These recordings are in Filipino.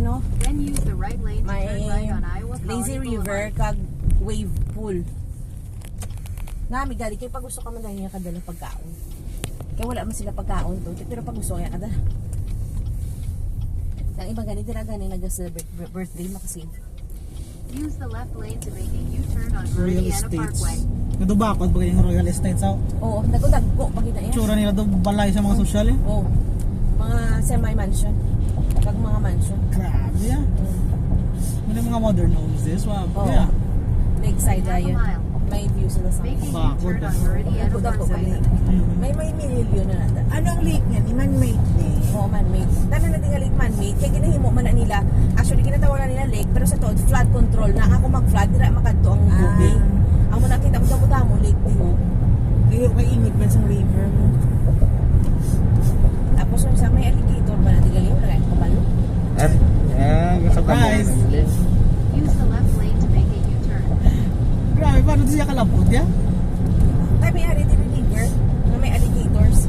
ano, Then use the right lane to may turn right on Iowa lazy Colony river Boulevard. kag wave pool. Nami gali kay pag gusto ka man dahil kadala pagkaon. Kaya wala man sila pagkaon to, pero pag gusto kaya kadala. Ang iba gani dira gani nag-celebrate birthday mo kasi. Use the left lane to make a U-turn on Royal Meridiana Estates. Parkway. Nadubakod ba yung Royal Estates? Oo, nagudagko pag ina yan. Tsura nila doon balay sa mga sosyal eh. Oo. Mga semi-mansion. Kag mga mansion. Grabe ah. May mga modern homes this. Wow. Oo. Yeah. Lakeside Half a yun. mile. May view sila sa Make a Backward, U-turn on ah. Meridiana Dagko Parkway. may mililyo na nata. Anong lake nga? Ni man-made lake. Oo, man-made. Dahil na nating lake man-made, kaya ginahimo man na nila. Actually, ginatawagan nila lake, pero sa tood, flood control na. Ako mag-flood, dira makadto ang tubig. Ang muna kita mo damo lake din. Kayo kay init man sa river mo. Tapos yung sa may alligator ba natin galing, wala kayong kabalo. Guys. Use the left lane to make a U-turn. Grabe, paano siya kalabot ya? Tayo may ari din river, na may alligators.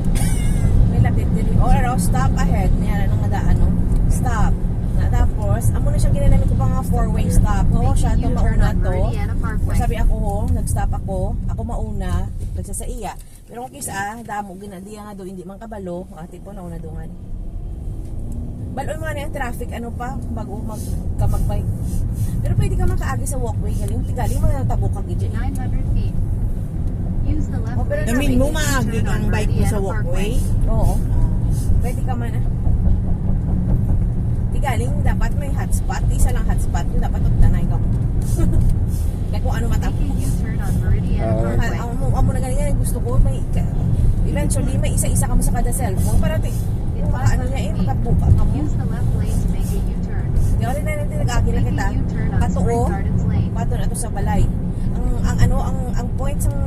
May lapit din. O, stop ahead. Niyara nang nadaan, no? Stop. Na, tapos, amo na siya ginanamit ko pa nga four-way stop. Oo, siya, ito U-turn mauna on to. Meridiana Parkway. Sabi ako, nag-stop ako mauna, nagsasaiya. Pero kung kisa, damo, ginadiya nga do, hindi man kabalo, ati po nauna dungan. Baloy mo na yung traffic, ano pa, bago mag-bike. Pero pwede ka makaagi sa walkway, galing, tigaling mo na tabo ka, gidya. 900 feet. Use the left Oh, pero lane to Namin make mo a maagi U-turn on ang bike mo Meridiana sa walkway. Oo. Pwede ka man, tigaling, dapat may hotspot, isa lang hotspot, yung dapat magtanay ka. Kaya kung ano Make matapos. a U-turn on Meridiana Parkway. Ang muna galing gusto ko, may, eventually, may isa-isa ka mo sa kada cellphone, para In ano niya 500 feet, makabuka ka mo. use the left lane to make a U-turn. Di ako rin na nag-agi na Make kita. a U-turn on Patuo, Spring Gardens Lane. pato na to sa balay. Ang points ng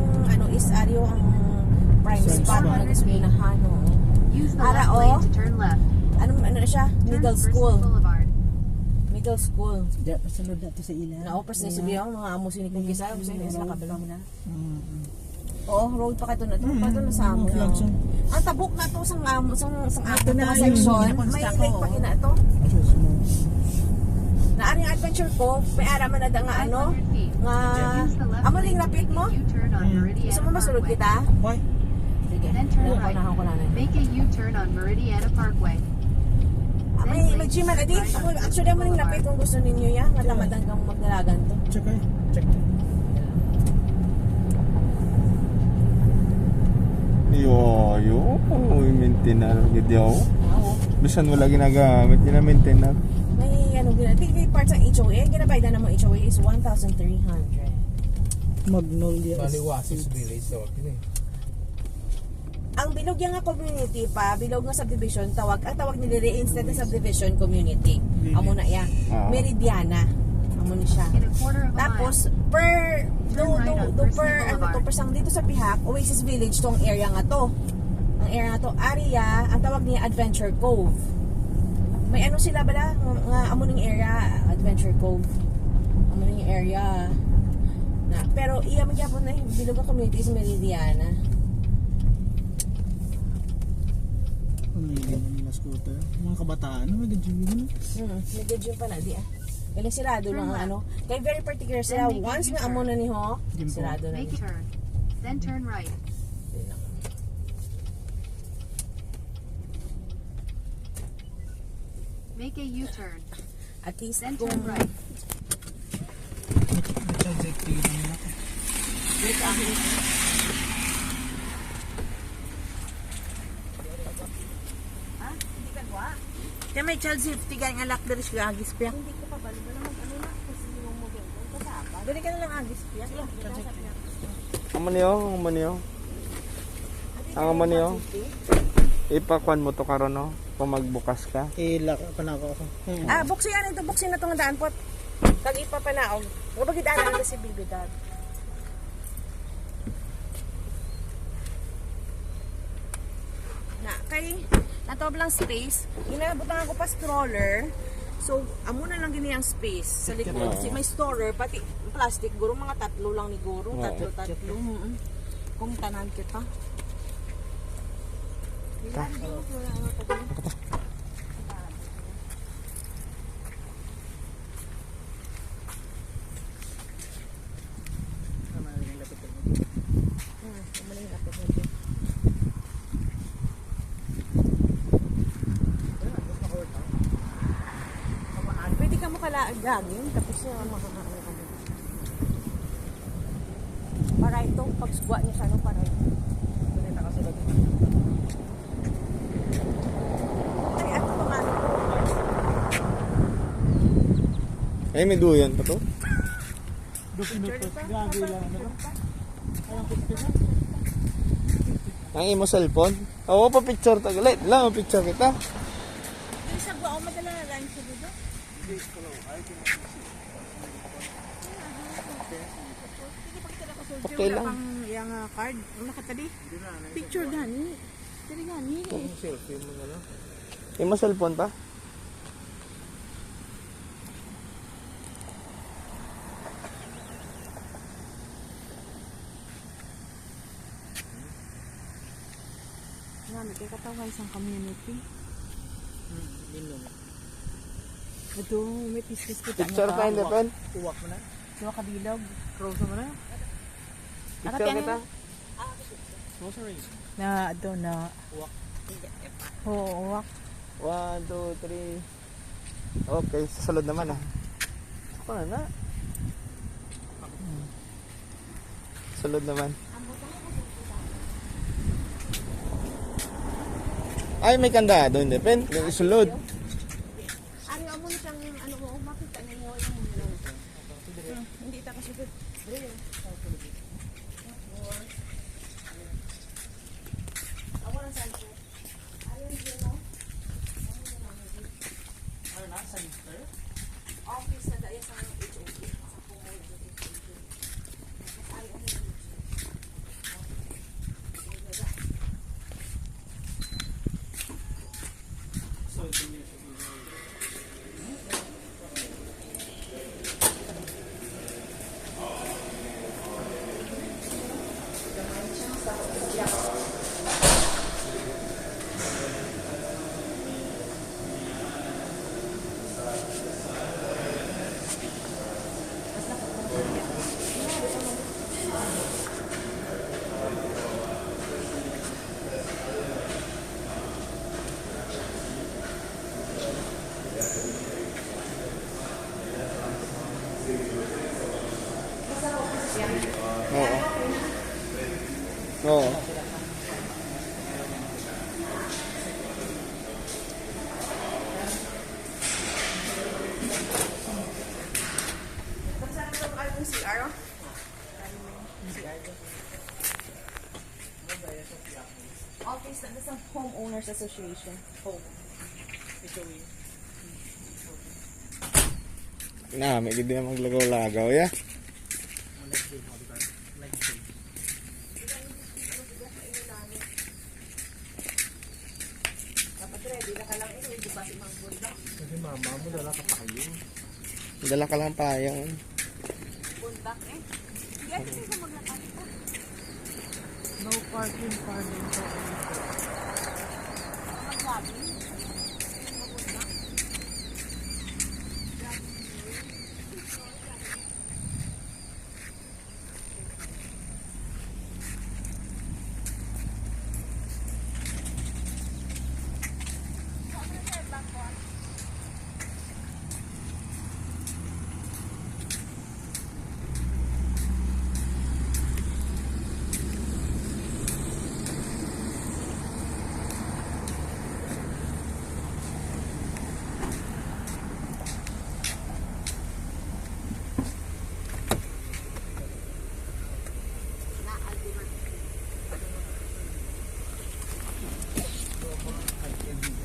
is Ario ang prime Prime spot spot. na gasolinahan. Use the Ara, left oh. lane to turn left. Ano na siya? Turn Middle Bristol school. Boulevard. Middle school. Diya, pasunod na to sa ilan. Naopers na sabihan mga amo sinikong kisa. Gusto nila sila kabilang na. Mm. Oo, road pa kato na to. Pato na sa amo. Flag zone. Ang tabok na to sang amo, sang ato na na yung section. pinapunta May ko, lake pa gina to. Diyos mo. Naaring adventure ko, may araman na da nga ano. 500 feet. Nga, Use the left amo lane ling to rapid make mo. a U-turn on Meridiana Gusto mo masulod Parkway. kita? Why? Sige. Then turn Ayun, right. unahan ko na. Make a U-turn on Meridiana Parkway. May gym na di. Actually, amo ling rapid kung gusto ninyo yan. Nga tamadan kang magdalagan to. Check eh. Check. Yo, i-maintain gid yaw. Oo. Bisan wala ginagamit, gina-maintain na. May ano gina. Tigay parts ang HOA. Ginabayad na mo HOA is 1,300. Magnolia. Maliwasis village daw kini. Ang bilog yung nga community pa, bilog nga subdivision, ang tawag nila instead na subdivision community. Amo na yan. Ah. Meridiana. Amo ni siya. In a quarter of a mile. Tapos, per, Turn right on Bristol Boulevard. persang dito sa Pihak, Oasis Village tong area nga to. Ang area nga to, area, ang tawag niya Adventure Cove. May ano sila bala? Nga amo ning area, Adventure Cove. Amo ning area. Na, pero iya magyapon na yung bilog nga community is Meridiana. Pamilya ng mga scooter. Mga kabataan. Ano may gadyo yun? Nag-gym pa na di ah. Galing sirado lang ang ano. Kaya very particular sila. Then make a Once nga U-turn. amo na ni Ho, Gym po. sirado na Make ni. a turn. Then turn right. Make a U-turn. At least Then kung turn right. Kaya may child safety kaya nga lock diri siya agis piyak. hindi ko pa balo na mag-ano na kasi yung mo din. Kasama. Dali ka na lang agis piyak. Amo niyo, Ang amo niyo. Ipakuan mo to karon no, kung magbukas ka. Ilak pa na ako. Buksin yan ito. Buksin na itong daan po. Tag-ipa pa na. Huwag bagidaan na si Bibi Dad. Na, kay natob lang space. Inabutan ako pa stroller. So, amo na lang gini ang space sa likod. Si may storer, pati plastic. Guro mga tatlo lang ni Guro. Tatlo. Kung tanan kita. gagawin. Tapos yung mga para ito, pagsugwa niya sa ano, para ito. Ay, ano ba nga? Ay, may duyan pa to. Gagi lang. Ano ba? Ayong picture na. Ang imo cellphone. Oo, pa picture ta galit. Lang picture kita. Yung sa gwa, madala na lang siya dito. Okay lang. Wala pang yung card. Wala ka tadi. Picture gani. Tadi gani. Selfie mo na lang. Imo cellphone pa? Nga, nagkakatawa isang community. Ito, may piskis kita. Picture ka hindi pen? Uwak mo na. Siwa kabilog. Close mo na. Picture kita. Grocery. Na, ito na. Uwak. Oo, wak. 1, 2, 3. Okay, sasalod naman ah. Ako na. Salod naman. Ay, may kandado, hindi pen. Yung isulod. Ari, amo na siyang, ano mo, makita niyo yung hindi ta kasugod. Office na daya sa HOD. Oo. Oo. Office na sa Homeowners Association. Home. Na, may gindi na maglagaw-lagaw ya. Kasi mama mo dala ka pa kayo. Dala ka lang payong. Bundak eh. Hindi ate sa'yo maglakad ito. No parking, parking. Maglabi.